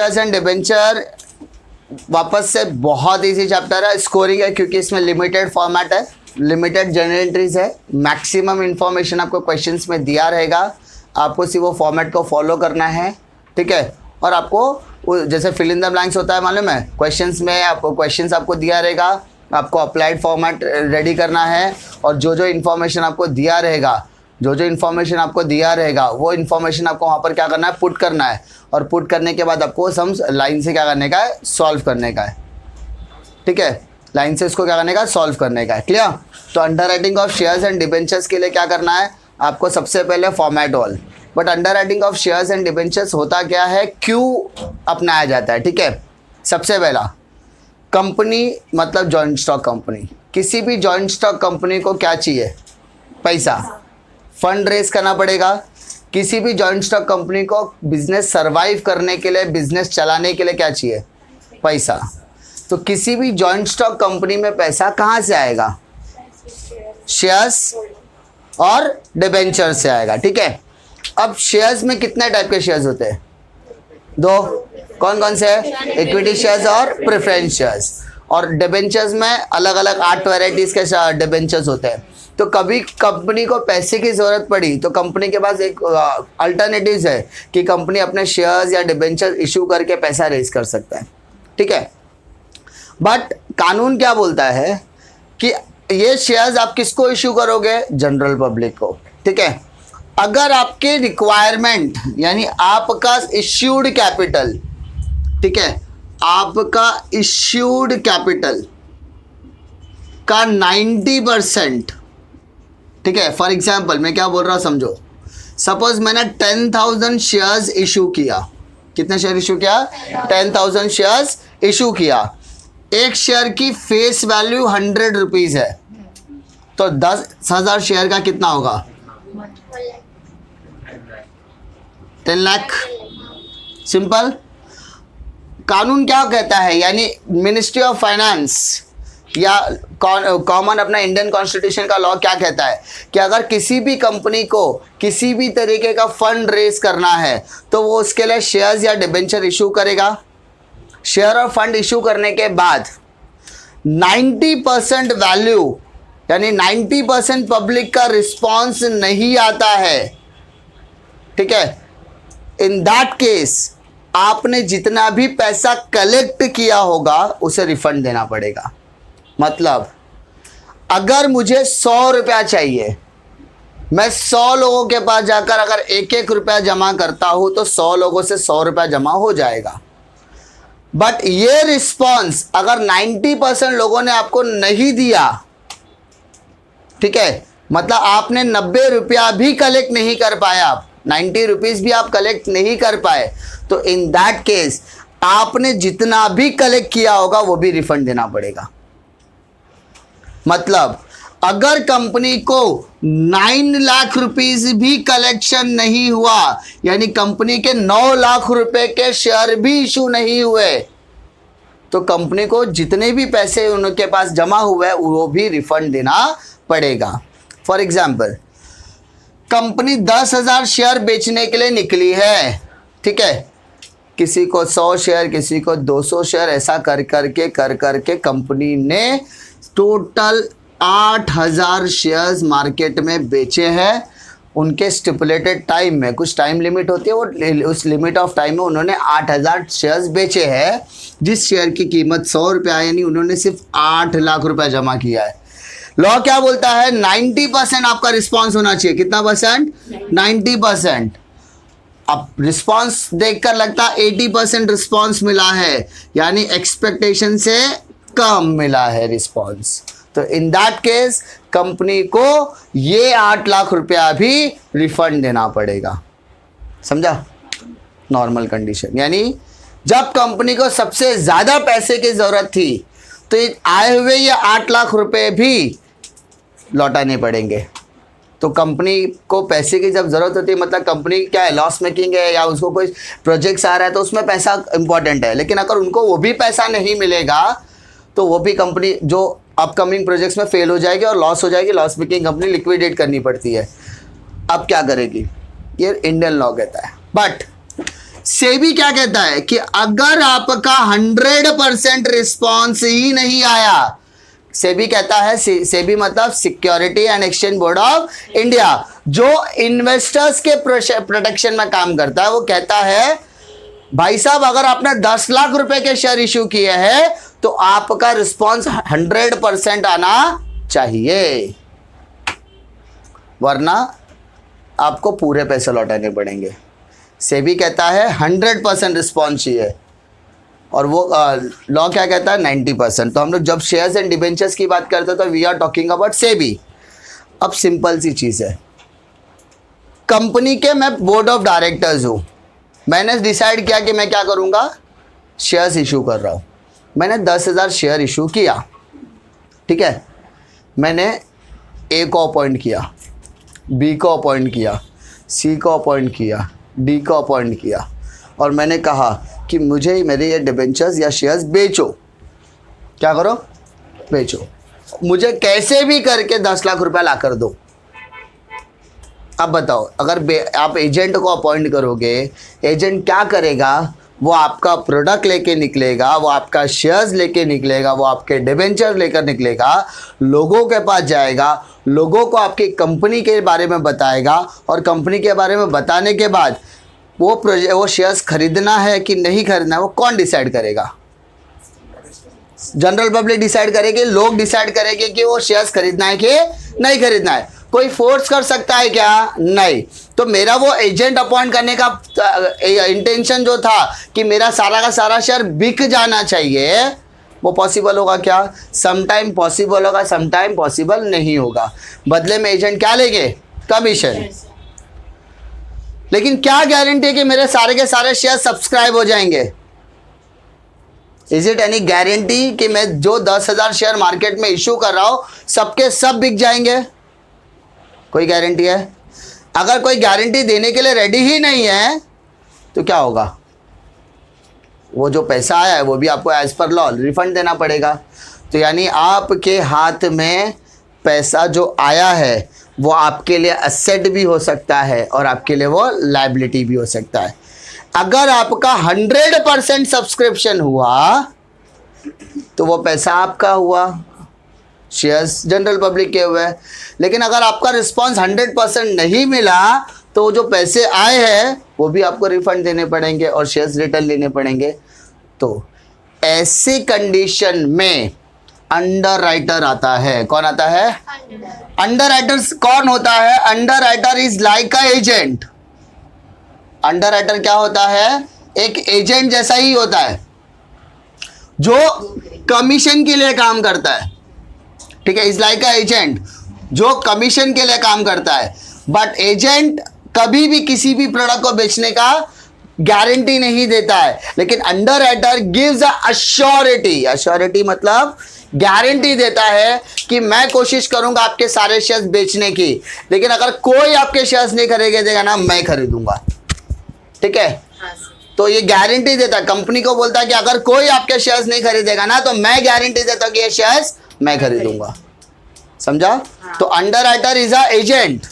Shares and debenture वापस से बहुत इजी चैप्टर है, स्कोरिंग है क्योंकि इसमें लिमिटेड फॉर्मेट है, लिमिटेड जर्नल एंट्रीज है, मैक्सिमम इंफॉर्मेशन आपको क्वेश्चंस में दिया रहेगा, आपको सिर्फ वो फॉर्मेट को फॉलो करना है, ठीक है। और आपको जैसे फिल इन द ब्लैंक्स होता है मालूम है, क्वेश्चंस में आपको क्वेश्चंस आपको दिया रहेगा, आपको अप्लाइड फॉर्मेट रेडी करना है और जो जो इन्फॉर्मेशन आपको दिया रहेगा, जो जो इन्फॉर्मेशन आपको दिया रहेगा वो इन्फॉर्मेशन आपको वहाँ पर क्या करना है, पुट करना है, और पुट करने के बाद आपको सम लाइन से क्या करने का है, सॉल्व करने का है, ठीक है। लाइन से इसको क्या करने का, सॉल्व करने का है, क्लियर। तो under writing of shares and debentures के लिए क्या करना है, आपको सबसे पहले format all, but under writing of shares and debentures होता क्या है, क्यों अपनाया जाता है, ठीक है। सबसे पहला, कंपनी मतलब जॉइंट स्टॉक कंपनी, किसी भी जॉइंट स्टॉक कंपनी को क्या चाहिए, पैसा, फंड रेज करना पड़ेगा। किसी भी जॉइंट स्टॉक कंपनी को बिजनेस सरवाइव करने के लिए, बिजनेस चलाने के लिए क्या चाहिए, पैसा। तो किसी भी जॉइंट स्टॉक कंपनी में पैसा कहाँ से आएगा, शेयर्स और डिबेंचर से आएगा, ठीक है। अब शेयर्स में कितने टाइप के शेयर्स होते हैं, दो, कौन कौन से है, इक्विटी शेयर्स और प्रेफरेंस शेयर्स। और डिबेंचर्स में अलग अलग 8 वैरायटीज के डिबेंचर्स होते हैं। तो कभी कंपनी को पैसे की ज़रूरत पड़ी तो कंपनी के पास एक अल्टरनेटिव्स है कि कंपनी अपने शेयर्स या डिबेंचर इशू करके पैसा रेज कर सकता है, ठीक है। बट कानून क्या बोलता है कि ये शेयर्स आप किसको इशू करोगे, जनरल पब्लिक को, ठीक है। अगर आपके रिक्वायरमेंट यानी आपका इश्यूड कैपिटल, ठीक है, आपका इश्यूड कैपिटल का 90%, ठीक है। फॉर एग्जाम्पल मैं क्या बोल रहा हूँ समझो, सपोज मैंने 10,000 शेयर्स इशू किया, कितने शेयर इशू किया, 10,000 शेयर्स इशू किया। एक शेयर की फेस वैल्यू 100 रुपीज़ है, तो 10,000 शेयर का कितना होगा, 10 लाख। सिंपल। कानून क्या कहता है, यानी मिनिस्ट्री ऑफ फाइनेंस या कॉमन अपना इंडियन कॉन्स्टिट्यूशन का लॉ क्या कहता है कि अगर किसी भी कंपनी को किसी भी तरीके का फंड रेज करना है तो वो उसके लिए शेयर्स या डिबेंचर इशू करेगा। शेयर और फंड इशू करने के बाद 90% वैल्यू यानी 90% पब्लिक का रिस्पॉन्स नहीं आता है, ठीक है, इन दैट केस आपने जितना भी पैसा कलेक्ट किया होगा उसे रिफंड देना पड़ेगा। मतलब अगर मुझे 100 रुपया चाहिए, मैं 100 लोगों के पास जाकर अगर 1-1 रुपया जमा करता हूं तो 100 लोगों से 100 रुपया जमा हो जाएगा। बट ये रिस्पॉन्स अगर 90% लोगों ने आपको नहीं दिया, ठीक है, मतलब आपने 90 रुपया भी कलेक्ट नहीं कर पाया, 90 रुपीज़ भी आप कलेक्ट नहीं कर पाए, तो इन दैट केस आपने जितना भी कलेक्ट किया होगा वो भी रिफंड देना पड़ेगा। मतलब अगर कंपनी को 9 लाख रुपीस भी कलेक्शन नहीं हुआ, यानी कंपनी के 9 लाख रुपए के शेयर भी इशू नहीं हुए, तो कंपनी को जितने भी पैसे उनके पास जमा हुए वो भी रिफंड देना पड़ेगा। फॉर एग्जाम्पल, कंपनी 10,000 शेयर बेचने के लिए निकली है, ठीक है, किसी को 100 शेयर, किसी को 200 शेयर, ऐसा कर करके कंपनी ने टोटल 8,000 शेयर्स मार्केट में बेचे हैं। उनके स्टिपुलेटेड टाइम में, कुछ टाइम लिमिट होती है, वो उस लिमिट ऑफ टाइम में उन्होंने 8,000 शेयर्स बेचे हैं, जिस शेयर की कीमत 100 रुपया, यानी उन्होंने सिर्फ 8 लाख रुपया जमा किया है। लॉ क्या बोलता है, 90% आपका रिस्पॉन्स होना चाहिए। कितना परसेंट, 90%। अब रिस्पॉन्स देखकर लगता है 80% रिस्पॉन्स मिला है, यानी एक्सपेक्टेशन से कम मिला है रिस्पॉन्स, तो इन दैट केस कंपनी को ये 8 लाख रुपया भी रिफंड देना पड़ेगा। समझा, नॉर्मल कंडीशन, यानी जब कंपनी को सबसे ज़्यादा पैसे की ज़रूरत थी तो आए हुए ये 8 लाख रुपए भी लौटाने पड़ेंगे। तो कंपनी को पैसे की जब ज़रूरत होती है, मतलब कंपनी क्या है, लॉस मेकिंग है या उसको कोई प्रोजेक्ट्स आ रहा है तो उसमें पैसा इंपॉर्टेंट है, लेकिन अगर उनको वो भी पैसा नहीं मिलेगा तो वो भी कंपनी जो अपकमिंग प्रोजेक्ट्स में फेल हो जाएगी और लॉस हो जाएगी। लॉस मेकिंग कंपनी लिक्विडेट करनी पड़ती है। अब क्या करेगी, ये इंडियन लॉ कहता है। बट सेबी क्या कहता है कि अगर आपका 100% रिस्पॉन्स ही नहीं आया, सेबी कहता है, सेबी मतलब security and exchange board of India, जो इन्वेस्टर्स के प्रोटेक्शन में काम करता है, वो कहता है भाई साहब अगर आपने 10 लाख रुपए के शेयर इश्यू किए हैं तो आपका रिस्पॉन्स 100% आना चाहिए, वरना आपको पूरे पैसे लौटाने पड़ेंगे। सेबी कहता है 100% रिस्पॉन्स चाहिए, और वो लॉ क्या कहता है 90%। तो हम लोग जब शेयर्स एंड डिबेंचर्स की बात करते हैं तो we are talking about SEBI. अब सिंपल सी चीज़ है, कंपनी के मैं बोर्ड ऑफ डायरेक्टर्स हूँ, मैंने डिसाइड किया कि मैं क्या करूँगा, शेयर्स इशू कर रहा हूँ। मैंने 10,000 शेयर इशू किया, ठीक है, मैंने ए को अपॉइंट किया, बी को अपॉइंट किया, सी को अपॉइंट किया, डी को अपॉइंट किया, और मैंने कहा कि मुझे मेरे ये डिबेंचर्स या शेयर्स बेचो। क्या करो, बेचो, मुझे कैसे भी करके 10 लाख रुपया ला कर दो। अब बताओ, अगर आप एजेंट को अपॉइंट करोगे, एजेंट क्या करेगा, वो आपका प्रोडक्ट लेके निकलेगा, वो आपका शेयर्स लेके निकलेगा, वो आपके डिबेंचर लेकर निकलेगा, लोगों के पास जाएगा, लोगों को आपकी कंपनी के बारे में बताएगा, और कंपनी के बारे में बताने के बाद वो शेयर्स खरीदना है कि नहीं खरीदना है, वो कौन डिसाइड करेगा, जनरल पब्लिक डिसाइड करेगी, लोग डिसाइड करेंगे कि वो शेयर्स खरीदना है कि नहीं खरीदना है। कोई फोर्स कर सकता है क्या, नहीं। तो मेरा वो एजेंट अपॉइंट करने का इंटेंशन जो था कि मेरा सारा का सारा शेयर बिक जाना चाहिए, वो पॉसिबल होगा क्या, समटाइम पॉसिबल होगा, समटाइम पॉसिबल नहीं होगा। बदले में एजेंट क्या लेंगे, कमीशन। लेकिन क्या गारंटी है कि मेरे सारे के सारे शेयर सब्सक्राइब हो जाएंगे? इज इट एनी गारंटी कि मैं जो 10,000 शेयर मार्केट में इशू कर रहा हूं सबके सब बिक जाएंगे? कोई गारंटी है? अगर कोई गारंटी देने के लिए रेडी ही नहीं है तो क्या होगा, वो जो पैसा आया है वो भी आपको एज पर लॉ रिफंड देना पड़ेगा। तो यानी आपके हाथ में पैसा जो आया है वो आपके लिए एसेट भी हो सकता है और आपके लिए वो लायबिलिटी भी हो सकता है। अगर आपका 100% सब्सक्रिप्शन हुआ तो वो पैसा आपका हुआ, शेयर्स जनरल पब्लिक के हुए। लेकिन अगर आपका रिस्पांस 100% नहीं मिला तो जो पैसे आए हैं वो भी आपको रिफंड देने पड़ेंगे और शेयर्स रिटर्न लेने पड़ेंगे। तो ऐसी कंडीशन में अंडरराइटर आता है। कौन आता है? अंडरराइटर कौन होता है? Underwriter is like a agent. Underwriter क्या होता है? एक एजेंट जैसा ही होता है जो कमीशन के लिए काम करता है। ठीक है, इज लाइक अ एजेंट जो कमीशन के लिए काम करता है। बट एजेंट कभी भी किसी भी प्रोडक्ट को बेचने का गारंटी नहीं देता है, लेकिन underwriter gives a assurity. Assurity मतलब गारंटी देता है कि मैं कोशिश करूंगा आपके सारे शेयर्स बेचने की, लेकिन अगर कोई आपके शेयर्स नहीं खरीदेगा ना, मैं खरीदूंगा। ठीक है, तो ये गारंटी देता है, कंपनी को बोलता है कि अगर कोई आपके शेयर्स नहीं खरीदेगा ना तो मैं गारंटी देता हूं कि ये शेयर्स मैं खरीदूंगा। समझा? तो underwriter is a agent.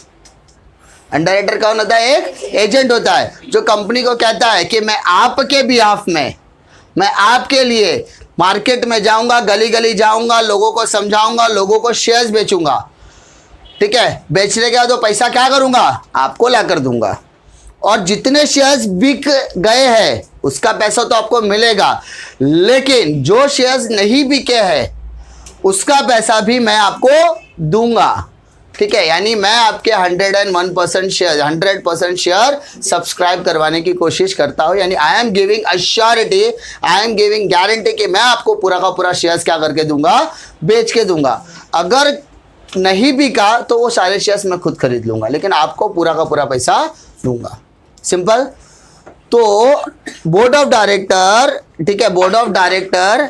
Underwriter कौन होता है? एक एजेंट होता है जो कंपनी को कहता है कि मैं आपके बिहाफ में, मैं आपके लिए मार्केट में जाऊंगा, गली गली जाऊंगा, लोगों को समझाऊंगा, लोगों को शेयर्स बेचूंगा। ठीक है, बेचने के बाद तो पैसा क्या करूंगा? आपको ला कर दूंगा, और जितने शेयर्स बिक गए हैं उसका पैसा तो आपको मिलेगा, लेकिन जो शेयर्स नहीं बिके हैं उसका पैसा भी मैं आपको दूंगा। ठीक है, यानी मैं आपके 101% शेयर, 100% शेयर सब्सक्राइब करवाने की कोशिश करता हूं। यानी I am giving assurity, I am giving guarantee कि मैं आपको पूरा का पूरा शेयर्स क्या करके दूंगा? बेच के दूंगा। अगर नहीं बिका तो वो सारे शेयर्स मैं खुद खरीद लूंगा, लेकिन आपको पूरा का पूरा पैसा दूंगा। सिंपल। तो बोर्ड ऑफ डायरेक्टर, ठीक है, बोर्ड ऑफ डायरेक्टर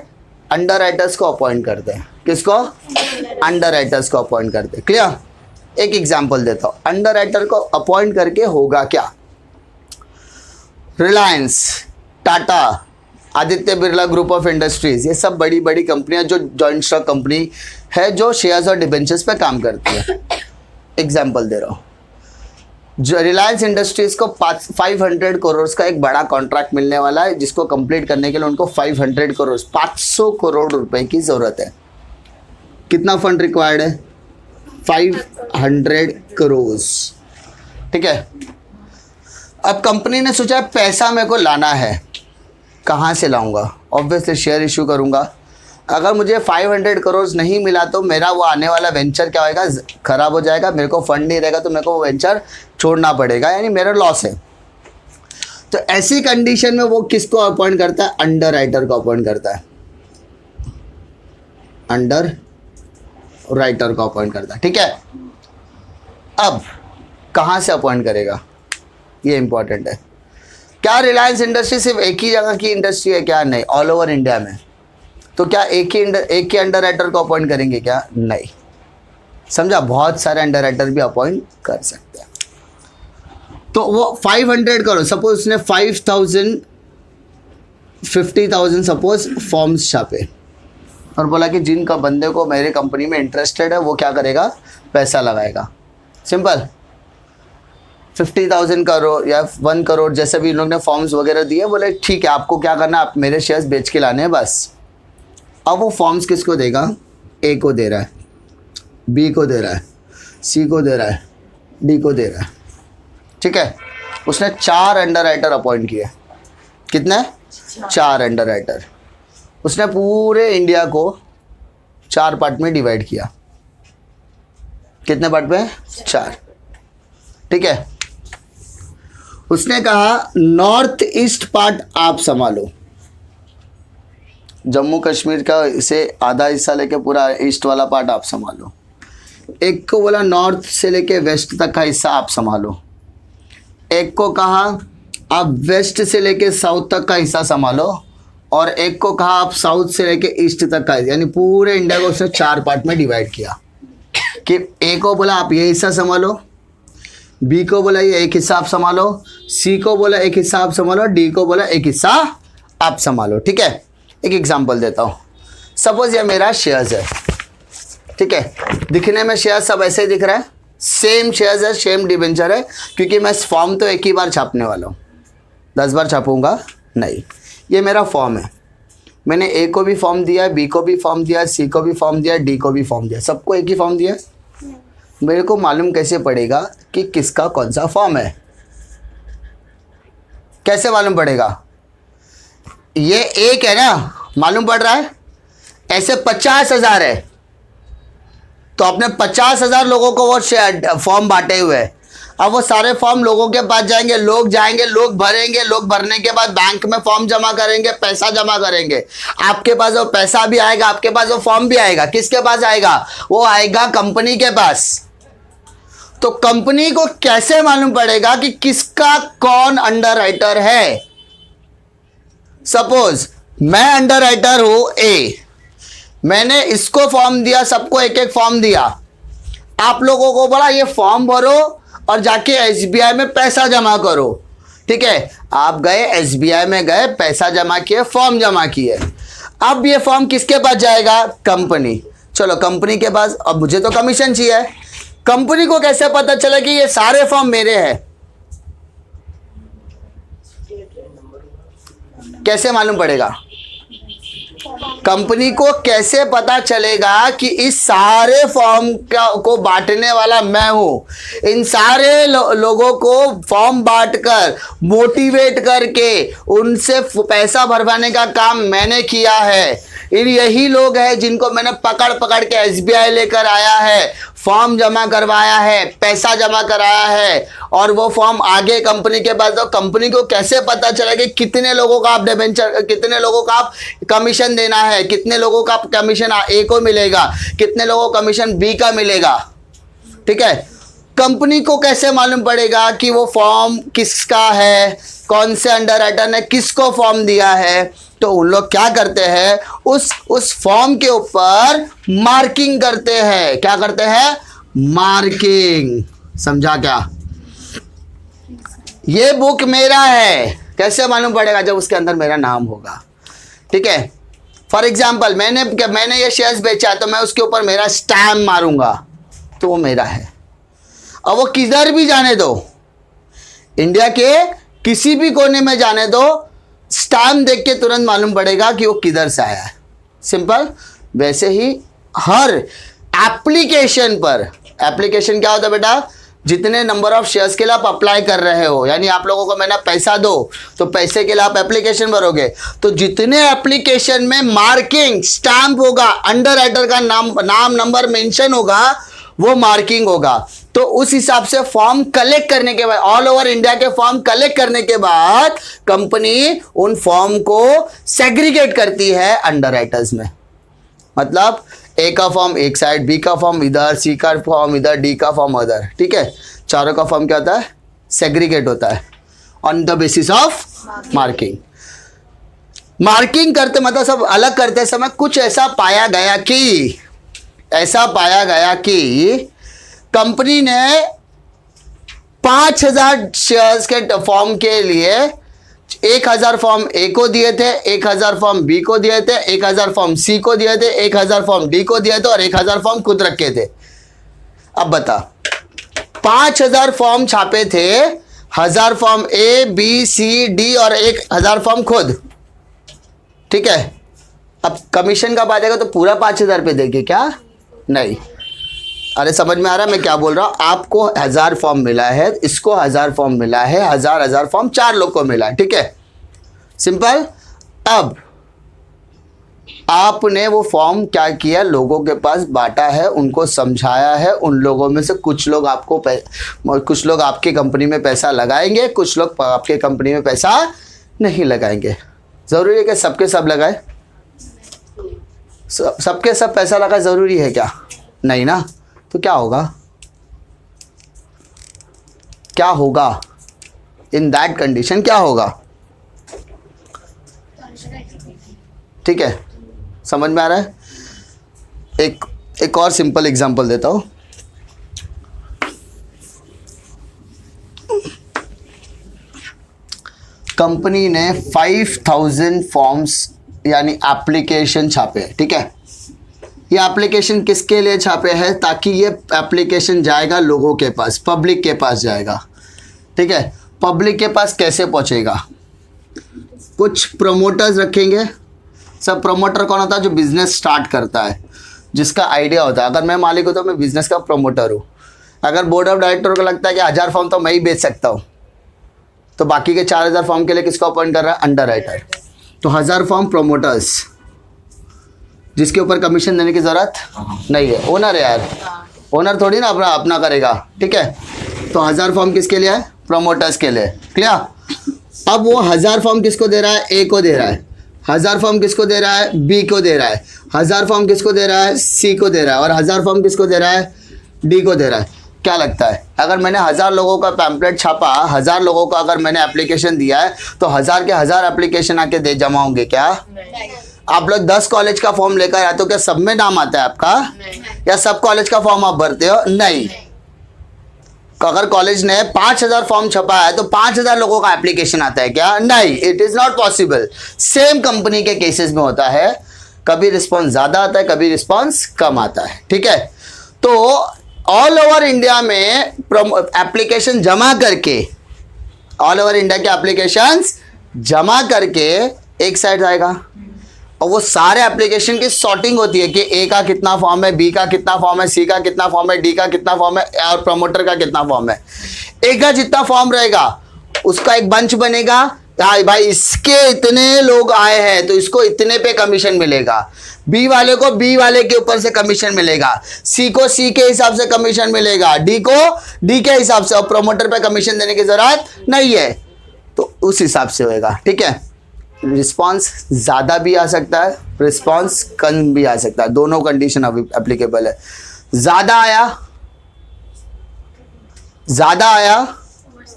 अंडरराइटर्स को अपॉइंट करते हैं। किसको? अंडरराइटर्स को अपॉइंट करते हैं। क्लियर? एक एग्जांपल देता हूं, अंडरराइटर को अपॉइंट करके होगा क्या? Reliance, Tata, Aditya Birla group of industries, ये सब बड़ी बड़ी कंपनियां जो जॉइंट स्टॉक कंपनी है, जो शेयर्स और डिबेंचर्स पे काम करती है। एग्जांपल दे रहा हूं, जो रिलायंस इंडस्ट्रीज को 500 करोड़ का एक बड़ा कॉन्ट्रैक्ट मिलने वाला है, जिसको कंप्लीट करने के लिए उनको 500 करोड़ 500 करोड़ रुपए की जरूरत है। कितना फंड रिक्वायर्ड है? 500 करोड़। ठीक है। अब कंपनी ने सोचा पैसा मेरे को लाना है, कहाँ से लाऊंगा? ऑब्वियसली शेयर इशू करूंगा। अगर मुझे 500 करोड़ नहीं मिला तो मेरा वो आने वाला वेंचर क्या होगा? खराब हो जाएगा। मेरे को फंड नहीं रहेगा तो मेरे को वो वेंचर छोड़ना पड़ेगा, यानी मेरा लॉस है। तो ऐसी कंडीशन में वो किसको अपॉइंट करता है? अंडर राइटर को अपॉइंट करता है। अंडर राइटर को अपॉइंट करता है। ठीक है। अब कहाँ से अपॉइंट करेगा, ये इंपॉर्टेंट है। क्या रिलायंस इंडस्ट्री सिर्फ एक ही जगह की इंडस्ट्री है क्या? नहीं, ऑल ओवर इंडिया में। तो क्या एक ही अंडर राइटर को अपॉइंट करेंगे क्या? नहीं। समझा? बहुत सारे अंडर राइटर भी अपॉइंट कर सकते हैं। तो वो 500 करोड़, सपोज उसने 5000 50,000 सपोज फॉर्म्स छापे और बोला कि जिनका बंदे को मेरे कंपनी में इंटरेस्टेड है वो क्या करेगा? पैसा लगाएगा। सिंपल। 50,000 करोड़ या 1 करोड़ जैसे भी इन लोग ने फॉर्म्स वगैरह दिए, बोले ठीक है आपको क्या करना है, आप मेरे शेयर्स बेच के लाने हैं बस। अब वो फॉर्म्स किसको देगा? ए को दे रहा है, बी को दे रहा है, सी को दे रहा है, डी को दे रहा है। ठीक है। उसने 4 अंडर राइटर अपॉइंट किए। कितने? 4 अंडर राइटर। उसने पूरे इंडिया को 4 पार्ट में डिवाइड किया। कितने पार्ट में? 4। ठीक है। उसने कहा नॉर्थ ईस्ट पार्ट आप संभालो, जम्मू कश्मीर का इसे आधा हिस्सा लेके पूरा ईस्ट वाला पार्ट आप संभालो। एक को बोला नॉर्थ से लेके वेस्ट तक का हिस्सा आप संभालो। एक को कहा आप वेस्ट से लेके साउथ तक का हिस्सा संभालो, और एक को कहा आप साउथ से लेके ईस्ट तक का, यानी पूरे इंडिया को उसने 4 पार्ट में डिवाइड किया। कि ए को बोला आप ये हिस्सा संभालो, बी को बोला ये एक हिस्सा आप संभालो, सी को बोला एक हिस्सा आप संभालो, डी को बोला एक हिस्सा आप संभालो। ठीक है। एक एग्जांपल देता हूँ। सपोज ये मेरा शेयर्स है। ठीक है। दिखने में शेयर सब ऐसे ही दिख रहा है, सेम शेयर्स है, सेम डिबेंचर है, क्योंकि मैं फॉर्म तो एक ही बार छापने वाला हूँ, 10 बार छापूंगा नहीं। ये मेरा फॉर्म है। मैंने ए को भी फॉर्म दिया, बी को भी फॉर्म दिया, सी को भी फॉर्म दिया, डी को भी फॉर्म दिया, सबको एक ही फॉर्म दिया। मेरे को मालूम कैसे पड़ेगा कि किसका कौन सा फॉर्म है? कैसे मालूम पड़ेगा? ये एक है ना, मालूम पड़ रहा है। ऐसे 50,000 है तो आपने 50,000 लोगों को वो फॉर्म बांटे हुए हैं। अब वो सारे फॉर्म लोगों के पास जाएंगे, लोग जाएंगे, लोग भरेंगे, लोग भरने के बाद बैंक में फॉर्म जमा करेंगे, पैसा जमा करेंगे। आपके पास वो पैसा भी आएगा, आपके पास वो फॉर्म भी आएगा। किसके पास आएगा? वो आएगा कंपनी के पास। तो कंपनी को कैसे मालूम पड़ेगा कि किसका कौन अंडर राइटर है? सपोज मैं अंडर राइटर हूं ए, मैंने इसको फॉर्म दिया, सबको एक एक फॉर्म दिया। आप लोगों को बोला ये फॉर्म भरो और जाके एसबीआई में पैसा जमा करो। ठीक है। आप गए एसबीआई में, गए पैसा जमा किए, फॉर्म जमा किए। अब ये फॉर्म किसके पास जाएगा? कंपनी। चलो कंपनी के पास। अब मुझे तो कमीशन चाहिए। कंपनी को कैसे पता चला कि ये सारे फॉर्म मेरे हैं? कैसे मालूम पड़ेगा? कंपनी को कैसे पता चलेगा कि इस सारे फॉर्म को बांटने वाला मैं हूं? इन सारे लोगों को फॉर्म बांटकर मोटिवेट करके उनसे पैसा भरवाने का काम मैंने किया है। यही लोग हैं जिनको मैंने पकड़ पकड़ के एसबीआई लेकर आया है, फॉर्म जमा करवाया है, पैसा जमा कराया है, और वो फॉर्म आगे कंपनी के पास। तो कंपनी को कैसे पता चला कि कितने लोगों का आप डिबेंचर, कितने लोगों का आप कमीशन देना है, कितने लोगों का कमीशन ए को मिलेगा, कितने लोगों को कमीशन बी का मिलेगा? ठीक है। कंपनी को कैसे मालूम पड़ेगा कि वो फॉर्म किसका है, कौन से अंडर राइटर ने किसको फॉर्म दिया है? तो उन लोग क्या करते हैं, उस फॉर्म के ऊपर मार्किंग करते हैं। क्या करते हैं? मार्किंग। समझा क्या? ये बुक मेरा है, कैसे मालूम पड़ेगा? जब उसके अंदर मेरा नाम होगा। ठीक है। फॉर एग्जाम्पल मैंने ये शेयर्स बेचा तो मैं उसके ऊपर मेरा स्टैम्प मारूंगा तो वो मेरा है। अब वो किधर भी जाने दो, इंडिया के किसी भी कोने में जाने दो, स्टैम्प देख के तुरंत मालूम पड़ेगा कि वो किधर से आया है। सिंपल। वैसे ही हर एप्लीकेशन पर, एप्लीकेशन क्या होता है बेटा, जितने नंबर ऑफ शेयर्स के लिए आप अप्लाई कर रहे हो, यानी आप लोगों को मैंने पैसा दो तो पैसे के लिए आप एप्लीकेशन भरोगे, तो जितने एप्लीकेशन में मार्किंग स्टैम्प होगा, अंडर राइटर का नाम नंबर मेंशन होगा, वो मार्किंग होगा। तो उस हिसाब से फॉर्म कलेक्ट करने के बाद, ऑल ओवर इंडिया के फॉर्म कलेक्ट करने के बाद कंपनी उन फॉर्म को सेग्रीगेट करती है अंडर राइटर्स में। मतलब ए का फॉर्म एक साइड, बी का फॉर्म इधर, सी का फॉर्म इधर, डी का फॉर्म उधर, ठीक है। चारों का फॉर्म क्या होता है, सेग्रीगेट होता है on the basis of marking. Marking करते मतलब सब अलग करते समय कुछ ऐसा पाया गया कि कंपनी ने 5000 शेयर्स के फॉर्म के लिए 1000 फॉर्म ए को दिए थे, 1000 फॉर्म बी को दिए थे, 1000 फॉर्म सी को दिए थे, 1000 फॉर्म डी को दिए थे और 1000 फॉर्म खुद रखे थे। अब बता, 5000 फॉर्म छापे थे, 1000 form A B C D और 1000 फॉर्म खुद, ठीक है। अब कमीशन का बात आएगा तो पूरा 5000 पे देंगे क्या? नहीं। अरे समझ में आ रहा है मैं क्या बोल रहा हूं? आपको 1000 फॉर्म मिला है, इसको 1000 फॉर्म मिला है, 1000 फॉर्म 4 लोग को मिला है, ठीक है, सिंपल। अब आपने वो फॉर्म क्या किया, लोगों के पास बांटा है, उनको समझाया है। उन लोगों में से कुछ लोग कुछ लोग आपकी कंपनी में पैसा लगाएंगे, कुछ लोग आपके कंपनी में पैसा नहीं लगाएंगे। जरूरी है कि सबके सब लगाए? सबके सब पैसा लगाए जरूरी है क्या? नहीं ना। तो क्या होगा इन दैट कंडीशन, क्या होगा? ठीक है, समझ में आ रहा है? एक और सिंपल एग्जांपल देता हूं। कंपनी ने 5000 फॉर्म्स यानी एप्लीकेशन छापे, ठीक है। ये एप्लीकेशन किसके लिए छापे हैं? ताकि ये एप्लीकेशन जाएगा लोगों के पास, पब्लिक के पास जाएगा, ठीक है। पब्लिक के पास कैसे पहुंचेगा? कुछ प्रमोटर्स रखेंगे। सब प्रमोटर कौन होता है? जो बिजनेस स्टार्ट करता है, जिसका आइडिया होता है। अगर मैं मालिक हूँ तो मैं बिजनेस का प्रमोटर हूँ। अगर बोर्ड ऑफ डायरेक्टर को लगता है कि 1000 फॉर्म तो मैं ही बेच सकता हूँ, तो बाकी के 4000 फॉर्म के लिए किसको अपॉइंट कर रहा है? Under writer. तो 1000 फॉर्म प्रमोटर्स, जिसके ऊपर कमीशन देने की जरूरत नहीं है। ओनर है यार, ओनर थोड़ी ना अपना करेगा, ठीक है। तो 1000 फॉर्म किसके लिए है? प्रमोटर्स के लिए, क्लियर। अब वो 1000 फॉर्म किसको दे रहा है? ए को दे रहा है। 1000 फॉर्म किसको दे रहा है? बी को दे रहा है। 1000 फॉर्म किसको दे रहा है? सी को दे रहा है। और 1000 फॉर्म किसको दे रहा है? डी को दे रहा है। क्या लगता है, अगर मैंने 1000 लोगों का पैम्पलेट छापा, 1000 लोगों को अगर मैंने एप्लीकेशन दिया है, तो 1000 के 1000 एप्लीकेशन आके दे जमा होंगे क्या? आप लोग 10 कॉलेज का फॉर्म लेकर आते हो, क्या सब में नाम आता है आपका? या सब कॉलेज का फॉर्म आप भरते हो? नहीं। अगर कॉलेज ने 5000 फॉर्म छपा है तो 5000 लोगों का एप्लीकेशन आता है क्या? नहीं, it is not possible. Same company के केसेस में होता है, कभी रिस्पॉन्स ज्यादा आता है, कभी रिस्पॉन्स कम आता है, ठीक है। तो ऑल ओवर इंडिया में एप्लीकेशन जमा करके, ऑल ओवर इंडिया के एप्लीकेशंस जमा करके एक साइड आएगा, और वो सारे एप्लीकेशन की सॉर्टिंग होती है कि ए का कितना फॉर्म है, बी का कितना फॉर्म है, सी का कितना फॉर्म है, डी का कितना फॉर्म है और प्रमोटर का कितना फॉर्म है। ए का जितना फॉर्म रहेगा उसका एक बंच बनेगा, भाई इसके इतने लोग आए हैं तो इसको इतने पे कमीशन मिलेगा, बी वाले को बी वाले के ऊपर से कमीशन मिलेगा, सी को सी के हिसाब से कमीशन मिलेगा, डी को डी के हिसाब से, और प्रमोटर पे कमीशन देने की जरूरत नहीं है। तो उस हिसाब से होएगा, ठीक है। रिस्पॉन्स ज़्यादा भी आ सकता है, रिस्पॉन्स कम भी आ सकता है, दोनों कंडीशन एप्लीकेबल है। ज़्यादा आया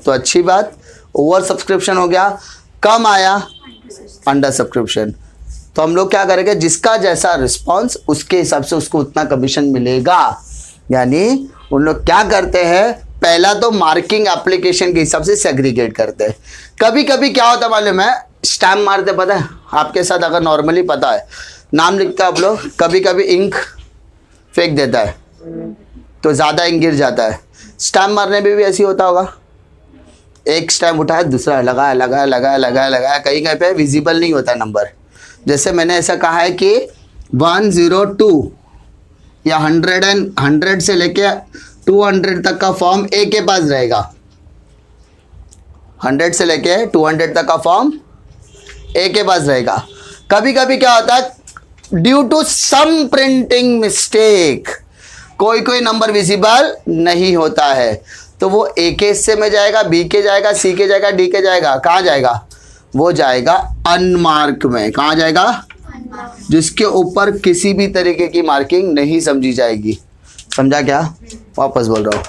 तो अच्छी बात, ओवर सब्सक्रिप्शन हो गया। कम आया, अंडर सब्सक्रिप्शन। तो हम लोग क्या करेंगे, जिसका जैसा रिस्पॉन्स उसके हिसाब से उसको उतना कमीशन मिलेगा। यानी उन लोग क्या करते हैं, पहला तो मार्किंग एप्लीकेशन के हिसाब से सेग्रीगेट करते हैं। कभी कभी क्या होता है मालूम है, स्टैम्प मारते, पता है आपके साथ, अगर नॉर्मली पता है नाम लिखता है आप लोग, कभी कभी इंक फेंक देता है तो ज़्यादा इंक गिर जाता है। स्टैम्प मारने में भी ऐसी होता होगा, एक स्टेप उठाया, दूसरा लगाया लगाया लगाया लगाया लगाया, कहीं कहीं पे विजिबल नहीं होता नंबर। जैसे मैंने ऐसा कहा है कि 102 या 100 से लेके 200 तक का फॉर्म ए के पास रहेगा। 100 से लेके 200 तक का फॉर्म ए के पास रहेगा। कभी कभी क्या होता है, due to some printing mistake कोई कोई नंबर विजिबल नहीं होता है, तो वो ए के हिस्से में जाएगा, बी के जाएगा, सी के जाएगा, डी के जाएगा। कहाँ जाएगा? वो जाएगा अनमार्क में। कहाँ जाएगा? जिसके ऊपर किसी भी तरीके की मार्किंग नहीं समझी जाएगी। समझा क्या? वापस बोल रहा हूँ,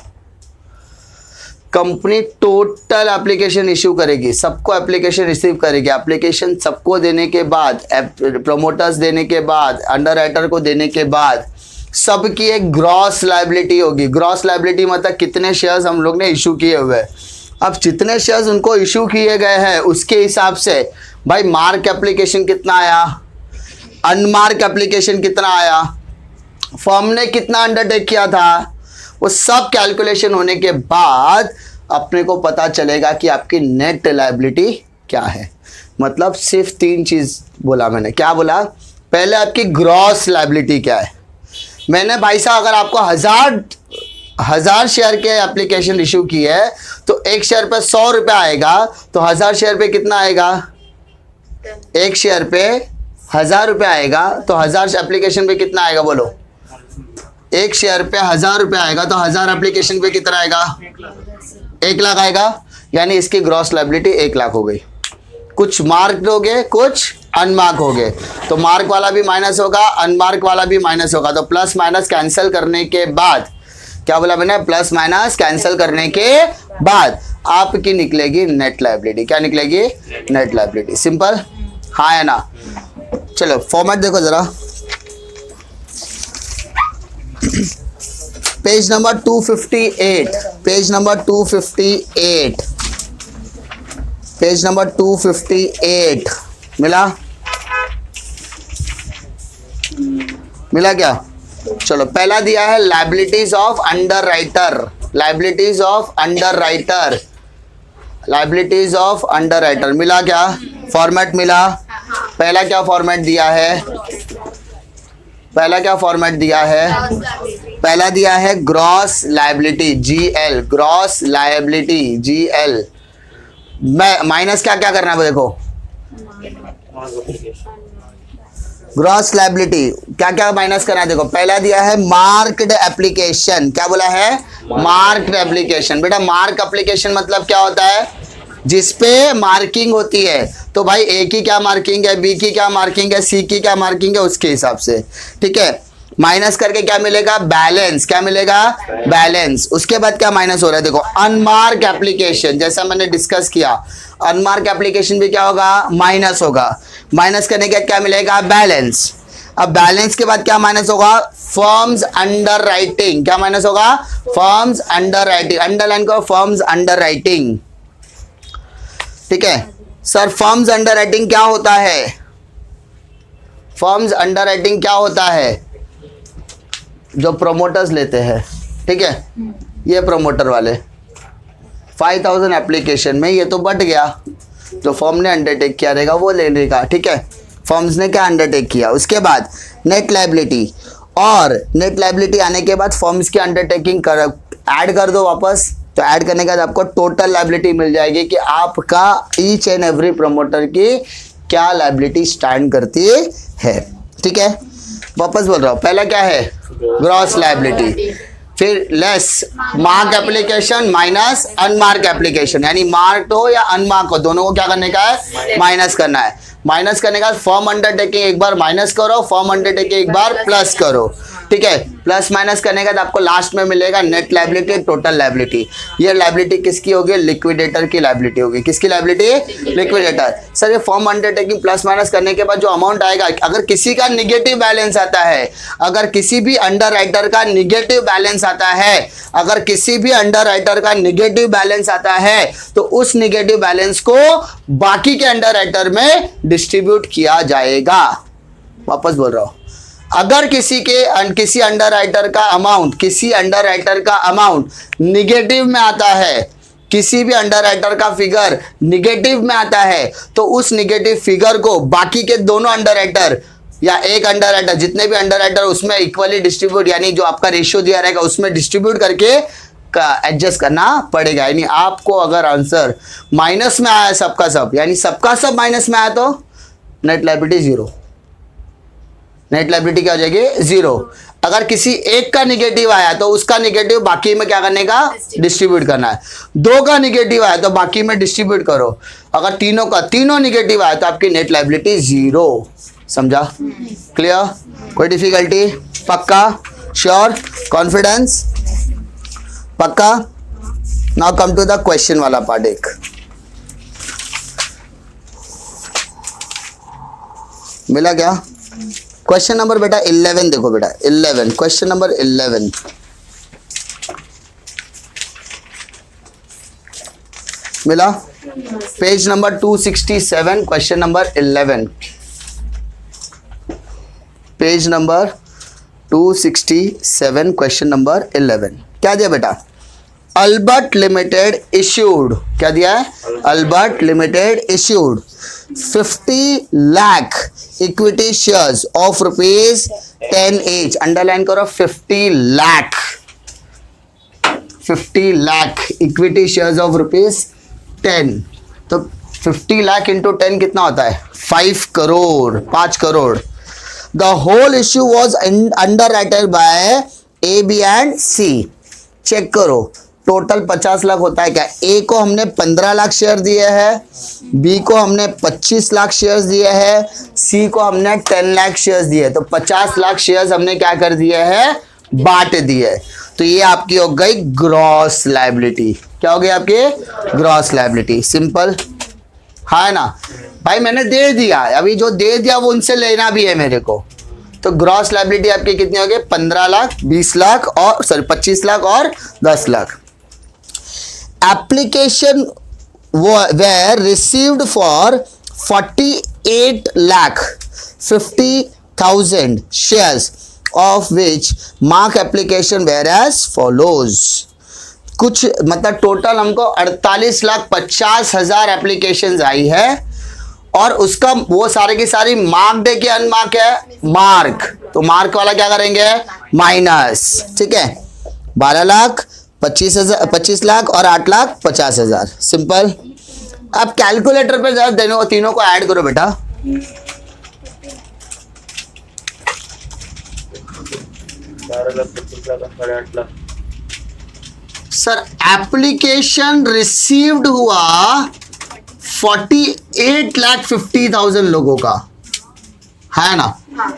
कंपनी टोटल एप्लीकेशन इश्यू करेगी, सबको एप्लीकेशन रिसीव करेगी। एप्लीकेशन सबको देने के बाद, प्रमोटर्स देने के बाद, अंडर राइटर को देने के बाद, सबकी एक ग्रॉस लायबिलिटी होगी। ग्रॉस लायबिलिटी मतलब कितने शेयर्स हम लोग ने इशू किए हुए हैं। अब जितने शेयर्स उनको इशू किए गए हैं उसके हिसाब से भाई मार्क एप्लीकेशन कितना आया, अनमार्क एप्लीकेशन कितना आया, फर्म ने कितना अंडरटेक किया था, वो सब कैलकुलेशन होने के बाद अपने को पता चलेगा कि आपकी नेट लायबिलिटी क्या है। मतलब सिर्फ 3 चीज बोला मैंने। क्या बोला? पहले आपकी ग्रॉस लायबिलिटी क्या है। मैंने भाई साहब अगर आपको हजार शेयर के एप्लीकेशन इशू की है तो एक शेयर पे 100 रुपये आएगा, तो 1000 शेयर पे कितना आएगा? एक शेयर पे 1000 रुपये आएगा, तो 1000 एप्लीकेशन पे कितना आएगा बोलो? एक शेयर पे 1000 रुपये आएगा, तो 1000 एप्लीकेशन पे कितना आएगा? 1 लाख आएगा। यानी इसकी ग्रॉस लायबिलिटी 1 लाख हो गई। कुछ मार्क हो गए, कुछ अनमार्क हो गए, तो मार्क वाला भी माइनस होगा, अनमार्क वाला भी माइनस होगा। तो प्लस माइनस कैंसिल करने के बाद, क्या बोला मैंने? प्लस माइनस कैंसिल करने के बाद आपकी निकलेगी नेट लायबिलिटी। क्या निकलेगी? Net liability. सिंपल, हाँ है ना? चलो फॉर्मेट देखो जरा, page number 258, page number 258, page number 258 मिला? मिला क्या? चलो पहला दिया है liabilities of under writer, liabilities of under writer, liabilities of under writer. मिला क्या? फॉर्मेट मिला? पहला क्या फॉर्मेट दिया है? पहला क्या फॉर्मेट दिया है? पहला दिया है gross liability GL, gross liability GL। Minus क्या क्या करना है देखो, ग्रॉस लायबिलिटी क्या क्या माइनस करना है देखो। पहला दिया है मार्क्ड एप्लीकेशन। क्या बोला है? Marked application. बेटा मार्क एप्लीकेशन मतलब क्या होता है? जिसपे मार्किंग होती है। तो भाई ए की क्या मार्किंग है, बी की क्या मार्किंग है, सी की क्या मार्किंग है, उसके हिसाब से। ठीक है, माइनस करके क्या मिलेगा? बैलेंस। क्या मिलेगा? बैलेंस। उसके बाद क्या माइनस हो रहा है देखो, अनमार्क एप्लीकेशन। जैसा मैंने डिस्कस किया, अनमार्क एप्लीकेशन भी क्या होगा? माइनस होगा। माइनस करने के बाद क्या मिलेगा? बैलेंस। अब बैलेंस के बाद क्या माइनस होगा? Firms under writing. क्या माइनस होगा? Firms under writing. अंडरलाइन करो, फर्म्स अंडर राइटिंग। ठीक है सर, फर्म्स अंडर राइटिंग क्या होता है? फर्म्स अंडर राइटिंग क्या होता है? जो प्रोमोटर्स लेते हैं, ठीक है, ये प्रोमोटर वाले 5000 एप्लीकेशन में ये तो बट गया, जो फर्म ने अंडरटेक किया रहेगा वो लेने का। ठीक है, फर्म्स ने क्या अंडरटेक किया। उसके बाद नेट लायबिलिटी, और नेट लायबिलिटी आने के बाद फर्म्स की अंडरटेकिंग ऐड कर दो वापस। तो ऐड करने के बाद आपको टोटल लायबिलिटी मिल जाएगी कि आपका ईच एंड एवरी प्रमोटर की क्या लायबिलिटी स्टैंड करती है। ठीक है, वापस बोल रहा हूँ, पहला क्या है? ग्रॉस लायबिलिटी, फिर less mark application minus unmark application, यानी मार्क हो या अनमार्क हो दोनों को क्या करने का है? माइनस करना है। माइनस करने का फॉर्म अंडरटेकिंग एक बार माइनस करो, फॉर्म अंडरटेकिंग एक बार प्लस करो। ठीक है, प्लस माइनस करने के बाद आपको लास्ट में मिलेगा नेट लायबिलिटी, टोटल लायबिलिटी। ये लायबिलिटी किसकी होगी? लिक्विडेटर की लायबिलिटी होगी। किसकी लायबिलिटी? लिक्विडेटर। सर ये फॉर्म अंडरटेकिंग प्लस माइनस करने के बाद जो अमाउंट आएगा, अगर किसी का निगेटिव बैलेंस आता है, अगर किसी भी अंडर राइटर का निगेटिव बैलेंस आता है, अगर किसी भी अंडर राइटर का निगेटिव बैलेंस आता है, तो उस निगेटिव बैलेंस को बाकी के अंडर राइटर में डिस्ट्रीब्यूट किया जाएगा। वापस बोल रहा हूं, अगर किसी अंडर राइटर का अमाउंट निगेटिव में आता है, किसी भी अंडर राइटर का फिगर निगेटिव में आता है तो उस निगेटिव फिगर को बाकी के दोनों अंडर राइटर या एक अंडर राइटर, जितने भी अंडर राइटर उसमें इक्वली डिस्ट्रीब्यूट, यानी जो आपका रेशियो दिया रहेगा उसमें डिस्ट्रीब्यूट करके एडजस्ट करना पड़ेगा। यानी आपको अगर आंसर माइनस में आया सबका सब, यानी सबका सब माइनस में आया तो net liability zero, net liability क्या हो जाएगी? जीरो। अगर किसी एक का निगेटिव आया तो उसका निगेटिव बाकी में क्या करने का? डिस्ट्रीब्यूट करना है। दो का निगेटिव आया तो बाकी में डिस्ट्रीब्यूट करो। अगर तीनों का तीनों निगेटिव आया तो आपकी नेट लायबिलिटी जीरो। समझा? क्लियर? कोई डिफिकल्टी? पक्का? श्योर? कॉन्फिडेंस? पक्का? Now come to the question वाला पार्ट। एक मिला क्या? क्वेश्चन नंबर बेटा 11 देखो बेटा, 11 क्वेश्चन नंबर 11 मिला? Page number 267 question number 11, page number 267 question number 11 क्या दिया बेटा? अल्बर्ट लिमिटेड इश्यूड, क्या दिया है? Albert limited issued 50 lakh equity shares of rupees 10 each। Underline करो 50 lakh, 50 lakh equity shares of rupees 10। तो 50 लाख इंटू 10 कितना होता है? 5 crore, 5 crore. The whole issue was underwrited by A, B and C. Check करो टोटल 50 लाख होता है क्या? ए को हमने 15 लाख शेयर दिए हैं, बी को हमने 25 लाख शेयर्स दिए हैं, सी को हमने 10 लाख शेयर्स दिए। तो 50 लाख शेयर्स हमने क्या कर दिए हैं? बांट दिए। तो ये आपकी हो गई ग्रॉस लायबिलिटी। क्या हो गई आपकी? Gross liability. सिंपल, हाँ ना भाई? मैंने दे दिया, अभी जो दे दिया वो उनसे लेना भी है मेरे को। तो ग्रॉस लायबिलिटी आपकी कितनी हो गई? 15 लाख, 20 लाख और 25 लाख और 10 lakh. Application were received for 48 lakh 50,000 shares, of which mark application were as follows। कुछ मतलब टोटल हमको 48 लाख 50,000 एप्लीकेशन आई है और उसका वो सारे की सारी मार्क है कि अनमार्क है? मार्क। तो मार्क वाला क्या करेंगे? माइनस। ठीक है, 12 लाख 25 लाख और 8 लाख 50,000। सिंपल। अब कैलकुलेटर पे जरा तीनों को ऐड करो बेटा। सर एप्लीकेशन रिसीव्ड हुआ 48 लाख 50,000 लोगों का है ना? हाँ।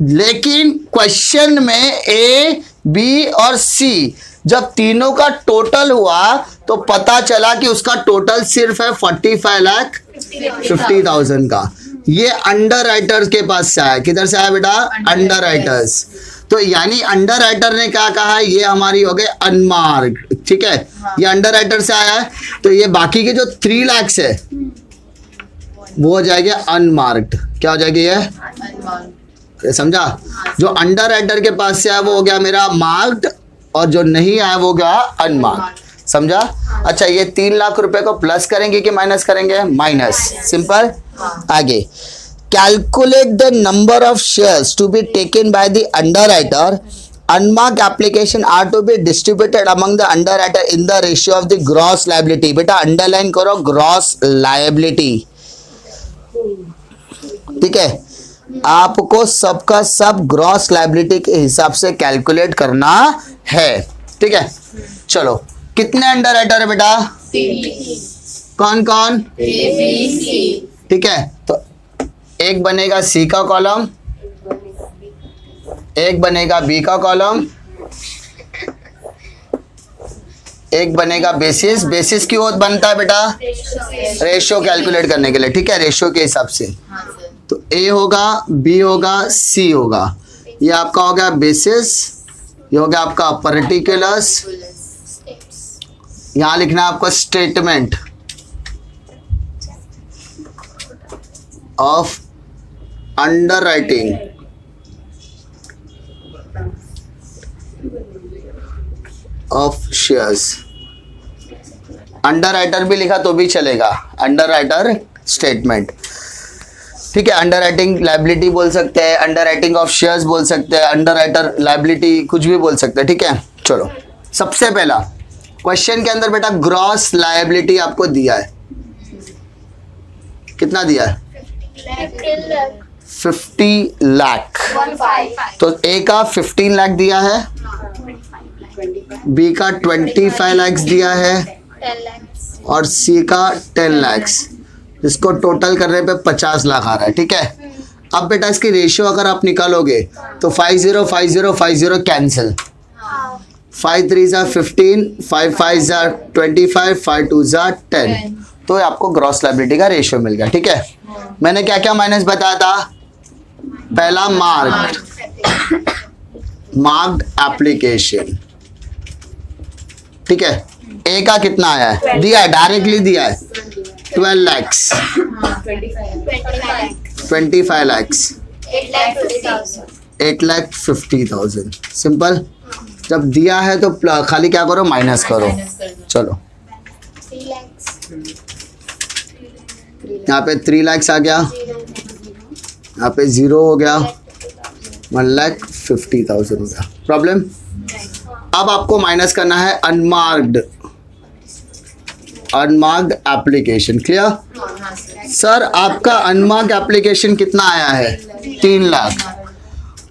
लेकिन क्वेश्चन में ए, बी और सी जब तीनों का टोटल हुआ तो पता चला कि उसका टोटल सिर्फ है 45 लाख 50,000 का। ये अंडर राइटर्स के पास से आया। किधर से आया बेटा? Under writers. तो यानी अंडर राइटर ने क्या कहा है? ये हमारी हो गई अनमार्क्ड। ठीक है, ये अंडर राइटर से आया है। तो ये बाकी के जो 3 लाख है वो हो जाएगा अनमार्क्ड। क्या हो जाएगी ये? समझा? जो अंडर राइटर के पास से आया वो हो गया मेरा मार्क्ड और जो नहीं आया वो गया अनमार्क्ड। समझा? अच्छा, ये 3 लाख रुपए को प्लस करेंगे कि माइनस करेंगे? माइनस। सिंपल। आगे, calculate the number of shares to be taken by the underwriter. Unmarked application are to be distributed among the underwriter in the ratio of the gross liability. बेटा underline करो gross liability. ठीक है, आपको सबका सब gross liability के हिसाब से कैलकुलेट करना है। ठीक है, चलो कितने अंडर राइटर है बेटा? कौन कौन? ठीक है, तो एक बनेगा सी का कॉलम, एक बनेगा बी का कॉलम, एक बनेगा बेसिस। बेसिस क्यों बनता है बेटा? रेशियो कैलकुलेट करने के लिए। ठीक है, रेशियो के हिसाब से। तो ए होगा, बी होगा, सी होगा। ये आपका हो गया बेसिस, ये हो गया आपका पर्टिकुलर्स। यहां लिखना है आपको statement of underwriting of shares. Under writer भी लिखा तो भी चलेगा, अंडर राइटर स्टेटमेंट, ठीक है। अंडर राइटिंग लाइबिलिटी बोल सकते हैं, अंडर राइटिंग ऑफ शेयर्स बोल सकते हैं, अंडर राइटर लाइबिलिटी कुछ भी बोल सकते हैं, ठीक है। चलो सबसे पहला क्वेश्चन के अंदर बेटा ग्रॉस लायबिलिटी आपको दिया है, कितना दिया है? 50 लाख। तो ए का 15 लाख दिया है, बी का 25 लाख दिया है और सी का 10 लाख। इसको टोटल करने पे 50 लाख आ रहा है, ठीक है। अब बेटा इसकी रेशियो अगर आप निकालोगे तो 50 50 50 कैंसिल, 5 3 जा 15, 5 5 जा 25, 5 2 जा 10। तो आपको ग्रॉस लायबिलिटी का रेशियो मिल गया, ठीक है। मैंने क्या क्या माइनस बताया था? पहला मार्क्ड एप्लीकेशन, ठीक है। ए का कितना आया है? दिया है, डायरेक्टली दिया है 12 लाख, 25 लाख, 8,50,000। सिंपल। जब दिया है तो खाली क्या करो? माइनस करो। चलो यहाँ पे 3 लाख आ गया, यहाँ पे 0 हो गया, 1,50,000 हो गया। प्रॉब्लम? अब आपको माइनस करना है अनमार्क्ड एप्लीकेशन। क्लियर? सर आपका अनमार्क्ड एप्लीकेशन कितना आया है? 3 लाख।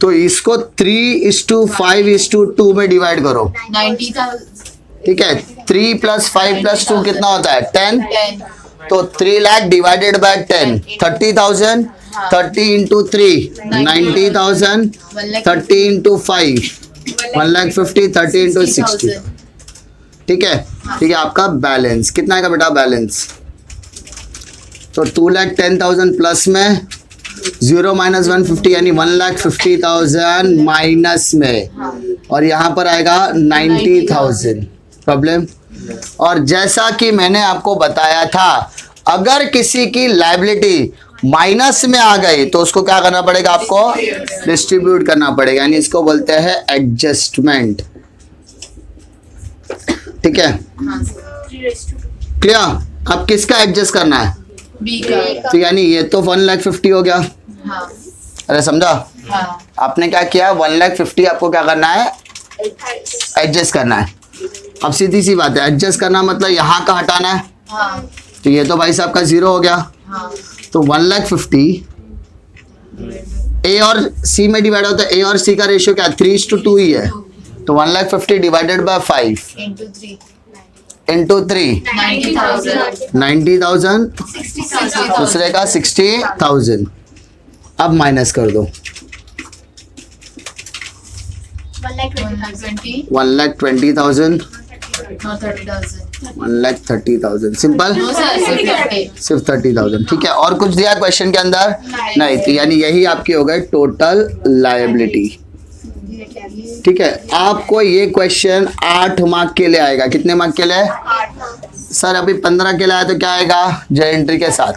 तो इसको 3:5:2 में डिवाइड करो, 90,000, ठीक है। 3 + 5 + 2 कितना होता है? 10। तो 3 लाख डिवाइडेड बाय 10, 30,000। 30 × 3 90,000, 30 × 5 1,50,000, 30 × 60, ठीक है। ठीक है, आपका बैलेंस कितना आएगा बेटा? बैलेंस तो 2,10,000 प्लस में 0 - 150 यानी 1,50,000 माइनस में, और यहाँ पर आएगा 90,000। प्रॉब्लम? और जैसा कि मैंने आपको बताया था, अगर किसी की लायबिलिटी माइनस में आ गई तो उसको क्या करना पड़ेगा? आपको डिस्ट्रीब्यूट करना पड़ेगा, यानी इसको बोलते हैं एडजस्टमेंट, ठीक है। क्लियर? अब किसका एडजस्ट करना है? बी का। तो यानी ये तो 1,50,000 हो गया। हाँ, अरे समझा? हाँ, आपने क्या किया? 1,50,000 आपको क्या करना है? एडजस्ट करना है। अब सीधी सी बात है, एडजस्ट करना मतलब यहाँ का हटाना है। हाँ, तो ये तो भाई साहब का 0 हो गया। हाँ, तो 1,50,000 ए और सी में डिवाइड होता है। ए और सी का रेशियो क्या? 3:2 ही है। तो 1,50,000 डिवाइडेड बाय 5 into 3, इंटू 3 90,000, 90,000, 60,000, दूसरे का 60,000। अब माइनस कर दो, 120, 1,20,000, no 30,000. 1,30,000। सिंपल? No sir, 50. सिर्फ 30,000, ठीक है। और कुछ दिया क्वेश्चन के अंदर? नहीं। तो यानी यही आपकी हो गई टोटल लायबिलिटी, ठीक है। आपको ये क्वेश्चन 8 मार्क के लिए आएगा। कितने मार्क के लिए? सर अभी 15 के लिए आया तो क्या आएगा? जय एंट्री के साथ,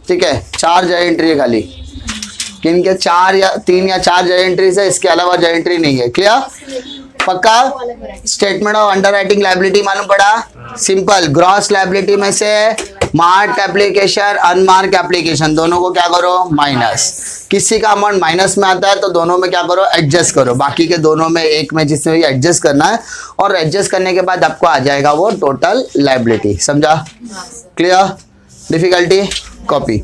ठीक है। 4 जय एंट्री है खाली, किन के? 3 या 4 जय एंट्रीज है, इसके अलावा जय एंट्री नहीं है। क्लियर? पक्का? Statement of under writing liability मालूम पड़ा? सिंपल। ग्रॉस लायबिलिटी में से मार्क्ड एप्लीकेशन, अनमार्क्ड एप्लीकेशन दोनों को क्या करो? माइनस। किसी का अमाउंट माइनस में आता है तो दोनों में क्या करो? एडजस्ट करो। बाकी के दोनों में एक में जिसमें भी एडजस्ट करना है, और एडजस्ट करने के बाद आपको आ जाएगा वो टोटल लायबिलिटी। समझा? क्लियर? डिफिकल्टी? कॉपी।